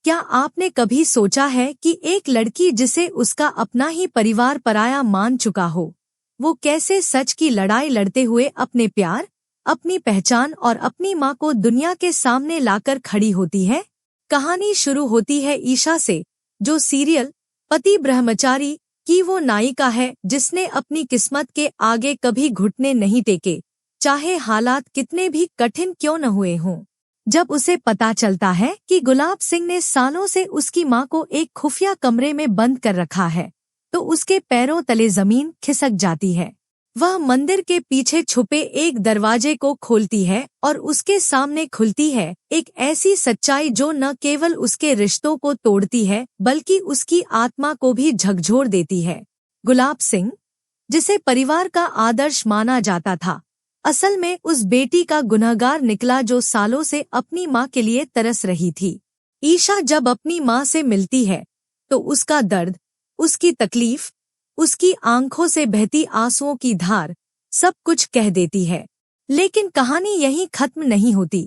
क्या आपने कभी सोचा है कि एक लड़की जिसे उसका अपना ही परिवार पराया मान चुका हो, वो कैसे सच की लड़ाई लड़ते हुए अपने प्यार, अपनी पहचान और अपनी माँ को दुनिया के सामने लाकर खड़ी होती है? कहानी शुरू होती है ईशा से, जो सीरियल पति ब्रह्मचारी की वो नायिका है जिसने अपनी किस्मत के आगे कभी घुटने नहीं टेके, चाहे हालात कितने भी कठिन क्यों न हुए हों। जब उसे पता चलता है कि गुलाब सिंह ने सालों से उसकी माँ को एक खुफिया कमरे में बंद कर रखा है, तो उसके पैरों तले जमीन खिसक जाती है। वह मंदिर के पीछे छुपे एक दरवाजे को खोलती है और उसके सामने खुलती है एक ऐसी सच्चाई जो न केवल उसके रिश्तों को तोड़ती है बल्कि उसकी आत्मा को भी झकझोर देती है। गुलाब सिंह, जिसे परिवार का आदर्श माना जाता था, असल में उस बेटी का गुनहगार निकला जो सालों से अपनी माँ के लिए तरस रही थी। ईशा जब अपनी माँ से मिलती है तो उसका दर्द, उसकी तकलीफ, उसकी आंखों से बहती आंसुओं की धार सब कुछ कह देती है। लेकिन कहानी यहीं खत्म नहीं होती,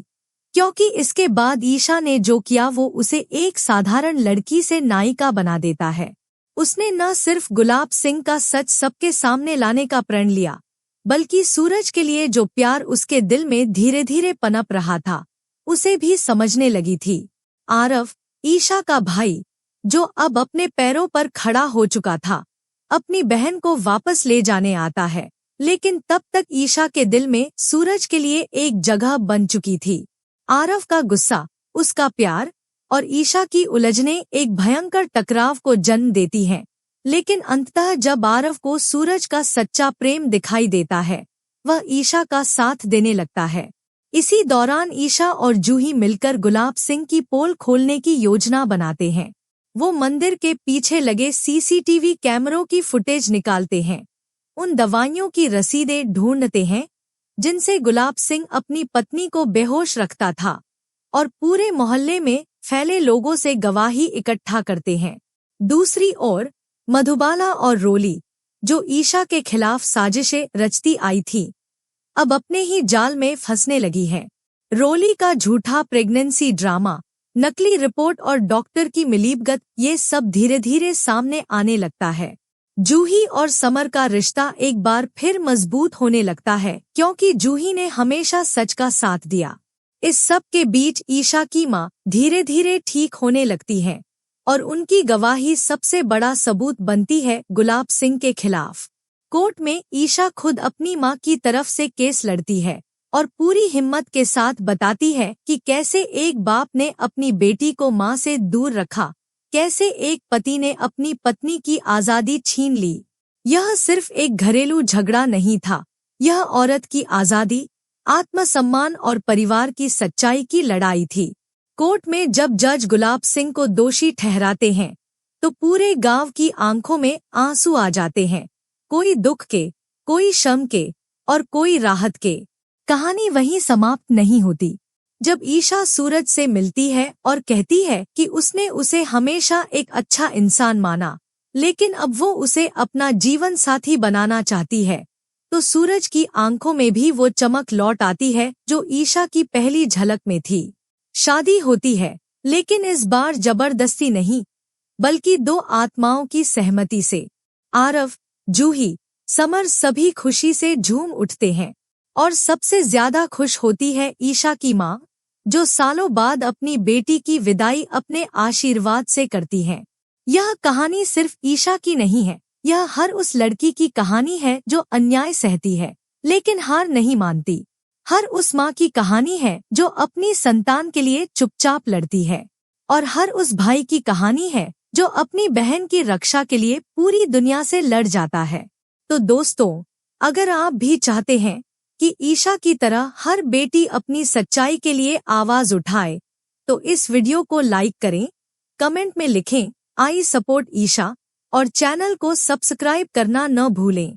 क्योंकि इसके बाद ईशा ने जो किया वो उसे एक साधारण लड़की से नायिका बना देता है। उसने न सिर्फ गुलाब सिंह का सच सबके सामने लाने का प्रण लिया, बल्कि सूरज के लिए जो प्यार उसके दिल में धीरे धीरे पनप रहा था, उसे भी समझने लगी थी। आरव, ईशा का भाई, जो अब अपने पैरों पर खड़ा हो चुका था, अपनी बहन को वापस ले जाने आता है, लेकिन तब तक ईशा के दिल में सूरज के लिए एक जगह बन चुकी थी। आरव का गुस्सा, उसका प्यार और ईशा की उलझनें एक भयंकर टकराव को जन्म देती हैं। लेकिन अंततः जब आरव को सूरज का सच्चा प्रेम दिखाई देता है, वह ईशा का साथ देने लगता है। इसी दौरान ईशा और जूही मिलकर गुलाब सिंह की पोल खोलने की योजना बनाते हैं। वो मंदिर के पीछे लगे सीसीटीवी कैमरों की फुटेज निकालते हैं, उन दवाइयों की रसीदें ढूंढते हैं जिनसे गुलाब सिंह अपनी पत्नी को बेहोश रखता था, और पूरे मोहल्ले में फैले लोगों से गवाही इकट्ठा करते हैं। दूसरी ओर मधुबाला और रोली, जो ईशा के खिलाफ साजिशें रचती आई थी, अब अपने ही जाल में फंसने लगी है। रोली का झूठा प्रेगनेंसी ड्रामा, नकली रिपोर्ट और डॉक्टर की मिलीभगत, ये सब धीरे धीरे सामने आने लगता है। जूही और समर का रिश्ता एक बार फिर मजबूत होने लगता है, क्योंकि जूही ने हमेशा सच का साथ दिया। इस सब के बीच ईशा की माँ धीरे धीरे ठीक होने लगती है और उनकी गवाही सबसे बड़ा सबूत बनती है गुलाब सिंह के खिलाफ। कोर्ट में ईशा खुद अपनी माँ की तरफ से केस लड़ती है और पूरी हिम्मत के साथ बताती है कि कैसे एक बाप ने अपनी बेटी को माँ से दूर रखा, कैसे एक पति ने अपनी पत्नी की आज़ादी छीन ली। यह सिर्फ एक घरेलू झगड़ा नहीं था, यह औरत की आज़ादी, आत्मसम्मान और परिवार की सच्चाई की लड़ाई थी। कोर्ट में जब जज गुलाब सिंह को दोषी ठहराते हैं, तो पूरे गांव की आंखों में आंसू आ जाते हैं, कोई दुख के, कोई शर्म के और कोई राहत के। कहानी वहीं समाप्त नहीं होती। जब ईशा सूरज से मिलती है और कहती है कि उसने उसे हमेशा एक अच्छा इंसान माना, लेकिन अब वो उसे अपना जीवन साथी बनाना चाहती है, तो सूरज की आंखों में भी वो चमक लौट आती है जो ईशा की पहली झलक में थी। शादी होती है, लेकिन इस बार जबरदस्ती नहीं, बल्कि दो आत्माओं की सहमति से। आरव, जूही, समर सभी खुशी से झूम उठते हैं, और सबसे ज्यादा खुश होती है ईशा की माँ, जो सालों बाद अपनी बेटी की विदाई अपने आशीर्वाद से करती है। यह कहानी सिर्फ ईशा की नहीं है, यह हर उस लड़की की कहानी है जो अन्याय सहती है लेकिन हार नहीं मानती। हर उस माँ की कहानी है जो अपनी संतान के लिए चुपचाप लड़ती है, और हर उस भाई की कहानी है जो अपनी बहन की रक्षा के लिए पूरी दुनिया से लड़ जाता है। तो दोस्तों, अगर आप भी चाहते हैं कि ईशा की तरह हर बेटी अपनी सच्चाई के लिए आवाज उठाए, तो इस वीडियो को लाइक करें, कमेंट में लिखें आई सपोर्ट ईशा, और चैनल को सब्सक्राइब करना न भूलें।